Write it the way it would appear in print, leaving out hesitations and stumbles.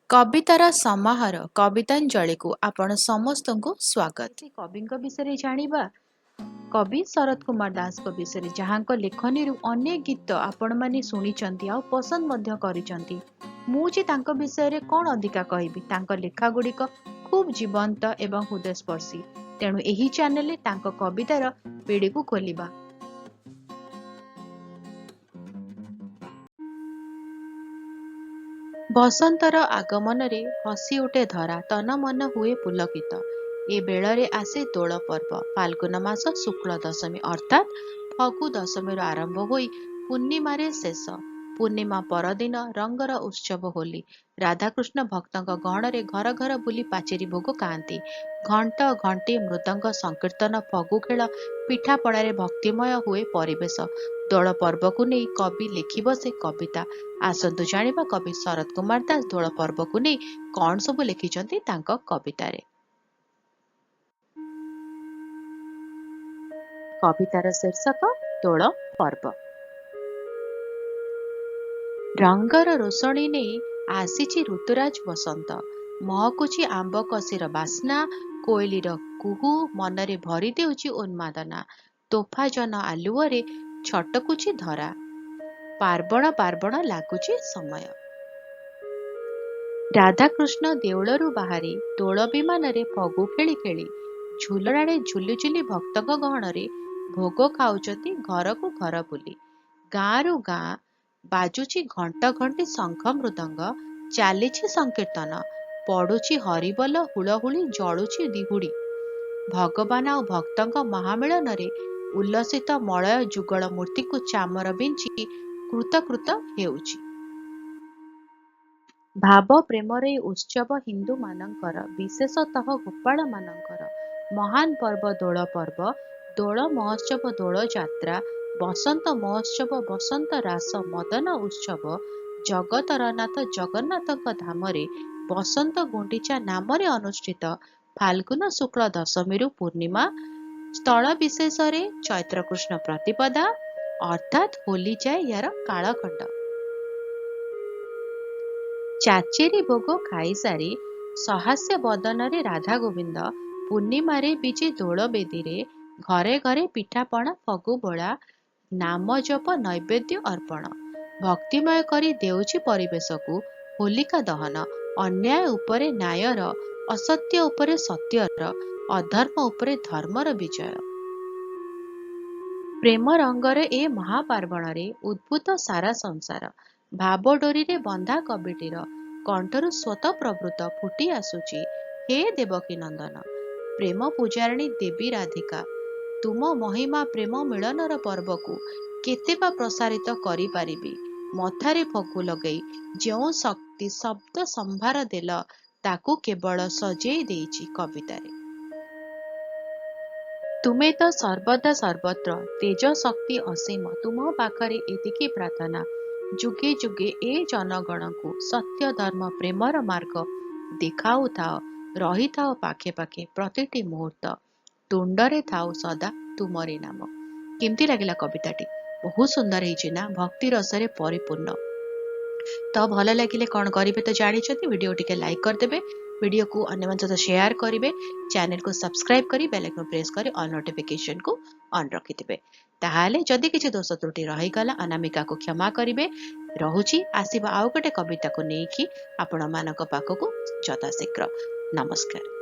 କବିତାର ସମାହାର କବିତାଞ୍ଜଳିକୁ ଆପଣ ସମସ୍ତଙ୍କୁ ସ୍ୱାଗତ। କବିଙ୍କ ବିଷୟରେ ଜାଣିବା। କବି ଶରତ କୁମାର ଦାସଙ୍କ ବିଷୟରେ, ଯାହାଙ୍କ ଲେଖନୀରୁ ଅନେକ ଗୀତ ଆପଣମାନେ ଶୁଣିଛନ୍ତି ଆଉ ପସନ୍ଦ ମଧ୍ୟ କରିଛନ୍ତି। ମୁଁ ଯେ ତାଙ୍କ ବିଷୟରେ କ'ଣ ଅଧିକା କହିବି, ତାଙ୍କ ଲେଖାଗୁଡ଼ିକ ଖୁବ୍ ଜୀବନ୍ତ ଏବଂ ହୃଦୟସ୍ପର୍ଶୀ। ତେଣୁ ଏହି ଚ୍ୟାନେଲରେ ତାଙ୍କ କବିତାର ପିଢ଼ିକୁ ଖୋଲିବା। ବସନ୍ତର ଆଗମନରେ ହସି ଉଠେ ଧରା, ତନ ମନ ହୁଏ ପୁଲକିତ। ଏ ବେଳରେ ଆସେ ଦୋଳ ପର୍ବ। ଫାଲ୍ଗୁନ ମାସ ଶୁକ୍ଳ ଦଶମୀ ଅର୍ଥାତ୍ ଫଗୁ ଦଶମୀରୁ ଆରମ୍ଭ ହୋଇ ପୂର୍ଣ୍ଣିମାରେ ଶେଷ। ପୂର୍ଣ୍ଣିମା ପରଦିନ ରଙ୍ଗର ଉତ୍ସବ ହୋଲି। ରାଧାକୃଷ୍ଣ ଭକ୍ତଙ୍କ ଗହଣରେ ଘର ଘର ବୁଲି ପାଚେରି ଭୋଗ ଖାଆନ୍ତି। ଘଣ୍ଟ ଘଣ୍ଟି ମୃଦଙ୍ଗ ସଂକୀର୍ତ୍ତନ, ଫଗୁ ଖେଳ, ପିଠାପଣାରେ ଭକ୍ତିମୟ ହୁଏ ପରିବେଶ। ଦୋଳ ପର୍ବକୁ ନେଇ କବି ଲେଖି ବସେ କବିତା। ଆସନ୍ତୁ ଜାଣିବା କବି ଶରତ କୁମାର ଦାସ ଦୋଳ ପର୍ବକୁ ନେଇ କ'ଣ ସବୁ ଲେଖିଛନ୍ତି ତାଙ୍କ କବିତାରେ। କବିତାର ଶୀର୍ଷକ ଦୋଳ ପର୍ବ। ରଙ୍ଗର ରୋଷଣୀ ନେଇ ଆସିଛି ଋତୁରାଜ ବସନ୍ତ। ମହକୁଛି ଆମ୍ବ କଷିର ବାସ୍ନା, କୋଇଲିର କୁହୁ ମନରେ ଭରି ଦେଉଛି ଉନ୍ମାଦନା। ତୋଫା ଜନ ଆଲୁଅରେ ଛଟକୁଛି ଧରା। ପାର୍ବଣ ପାର୍ବଣ ଲାଗୁଛି ସମୟ। ରାଧାକୃଷ୍ଣ ଦେଉଳରୁ ବାହାରି ଦୋଳ ବିମାନରେ ଫଗୁ ଖେଳି ଖେଳି ଝୁଲଣାରେ ଝୁଲି ଝୁଲି ଭକ୍ତଙ୍କ ଗହଣରେ ଭୋଗ ଖାଉଛନ୍ତି ଘରକୁ ଘର ବୁଲି। ଗାଁରୁ ଗାଁ ବାଜୁଛି ଘଣ୍ଟ ଘଣ୍ଟି ଶଙ୍ଖ ମୃଦଙ୍ଗ, ଚାଲିଛି ସଂକୀର୍ତ୍ତନ, ପଡୁଛି ହରିବୋଲ ହୁଳହୁଳି, ଜଳୁଛି ଦିହୁଡ଼ି। ଭଗବାନ ଆଉ ଭକ୍ତଙ୍କ ମହାମିଳନରେ ଉଲ୍ଲସିତ ମଳୟ ଯୁଗଳ ମୂର୍ତ୍ତିକୁ ଚାମର ବିଞ୍ଚି କୃତକୃତ ହେଉଛି। ଭାବ ପ୍ରେମର ଏ ଉତ୍ସବ ହିନ୍ଦୁମାନଙ୍କର, ବିଶେଷତଃ ଗୋପାଳମାନଙ୍କର ମହାନ ପର୍ବ ଦୋଳ ପର୍ବ। ଦୋଳ ମହୋତ୍ସବ, ଦୋଳ ଯାତ୍ରା, ବସନ୍ତ ମହୋତ୍ସବ, ବସନ୍ତ ରାସ, ମଦନ ଉତ୍ସବ ଜଗତର ନାଥ ଜଗନ୍ନାଥଙ୍କ ଧାମରେ ବସନ୍ତ ଗୁଣ୍ଡିଚା ନାମରେ ଅନୁଷ୍ଠିତ। ଫାଲ୍ଗୁନ ଶୁକ୍ଳ ଦଶମୀରୁ ପୂର୍ଣ୍ଣିମା ସ୍ଥଳ ବିଶେଷରେ ଚୈତ୍ରକୃଷ୍ଣ ପ୍ରତିପଦା ଅର୍ଥାତ୍ ହୋଲି ଯାଏ ୟାର କାଳଖଣ୍ଡ। ଚାଚେରି ଭୋଗ ଖାଇସାରି ସହାସ୍ୟ ବଦନରେ ରାଧା ଗୋବିନ୍ଦ ପୂର୍ଣ୍ଣିମାରେ ବିଜେ ଦୋଳ ବେଦୀରେ ଘରେ ଘରେ ପିଠାପଣା ଫଗୁ ବୋଳା, ନାମ ଜପ ନୈବେଦ୍ୟ ଅର୍ପଣ। ଭକ୍ତିମୟ କରି ଦେଉଛି ପରିବେଶକୁ ହୋଲିକା ଦହନ। ଅନ୍ୟାୟ ଉପରେ ନ୍ୟାୟର, ଅସତ୍ୟ ଉପରେ ସତ୍ୟର, ଅଧର୍ମ ଉପରେ ଧର୍ମର ବିଜୟ। ପ୍ରେମ ରଙ୍ଗର ଏ ମହାପାର୍ବଣରେ ଉଦ୍ଭୁତ ସାରା ସଂସାର। ଭାବ ଡୋରିରେ ବନ୍ଧା କବିଟିର କଣ୍ଠରୁ ସ୍ୱତଃପ୍ରବୃତ୍ତ ଫୁଟି ଆସୁଛି, ହେ ଦେବକୀ ନନ୍ଦନ। ପ୍ରେମ ପୂଜାରିଣୀ ଦେବୀ ରାଧିକା, ତୁମ ମହିମା ପ୍ରେମ ମିଳନର ପର୍ବକୁ କେତେ ବା ପ୍ରସାରିତ କରିପାରିବି। ମଥାରେ ଫଗୁ ଲଗେଇ ଯେଉଁ ଶକ୍ତି ଶବ୍ଦ ସମ୍ଭାର ଦେଲ, ତାକୁ କେବଳ ସଜେଇ ଦେଇଛି କବିତାରେ। ତୁମେ ତ ସର୍ବଦା ସର୍ବତ୍ର, ତେଜ ଶକ୍ତି ଅସୀମ, ତୁମ ପାଖରେ ଏତିକି ପ୍ରାର୍ଥନା। ଯୁଗେ ଯୁଗେ ଏ ଜନଗଣକୁ ସତ୍ୟ ଧର୍ମ ପ୍ରେମର ମାର୍ଗ ଦେଖାଉଥାଅ, ରହିଥାଅ ପାଖେ ପାଖେ ପ୍ରତିଟି ମୁହୂର୍ତ୍ତ, ତୁଣ୍ଡରେ ଥାଉ ସଦା ତୁମରି ନାମ। କେମିତି ଲାଗିଲା କବିତାଟି? ବହୁତ ସୁନ୍ଦର ହେଇଛି ନା, ଭକ୍ତି ରସରେ ପରିପୂର୍ଣ୍ଣ। ତ ଭଲ ଲାଗିଲେ କ'ଣ କରିବେ ତ ଜାଣିଛନ୍ତି, ଭିଡ଼ିଓ ଟିକେ ଲାଇକ୍ କରିଦେବେ, ଭିଡ଼ିଓକୁ ଅନ୍ୟମାନଙ୍କ ସହିତ ସେୟାର କରିବେ, ଚ୍ୟାନେଲକୁ ସବସ୍କ୍ରାଇବ କରି ବେଲ୍ ଆଇକନ୍ ପ୍ରେସ୍ କରି ଅଲ୍ ନୋଟିଫିକେସନକୁ ଅନ୍ ରଖିଦେବେ। ତାହେଲେ ଯଦି କିଛି ଦୋଷ ତ୍ରୁଟି ରହିଗଲା ଅନାମିକାକୁ କ୍ଷମା କରିବେ। ରହୁଛି, ଆସିବା ଆଉ ଗୋଟେ କବିତାକୁ ନେଇକି ଆପଣମାନଙ୍କ ପାଖକୁ ଯଥାଶୀଘ୍ର। ନମସ୍କାର।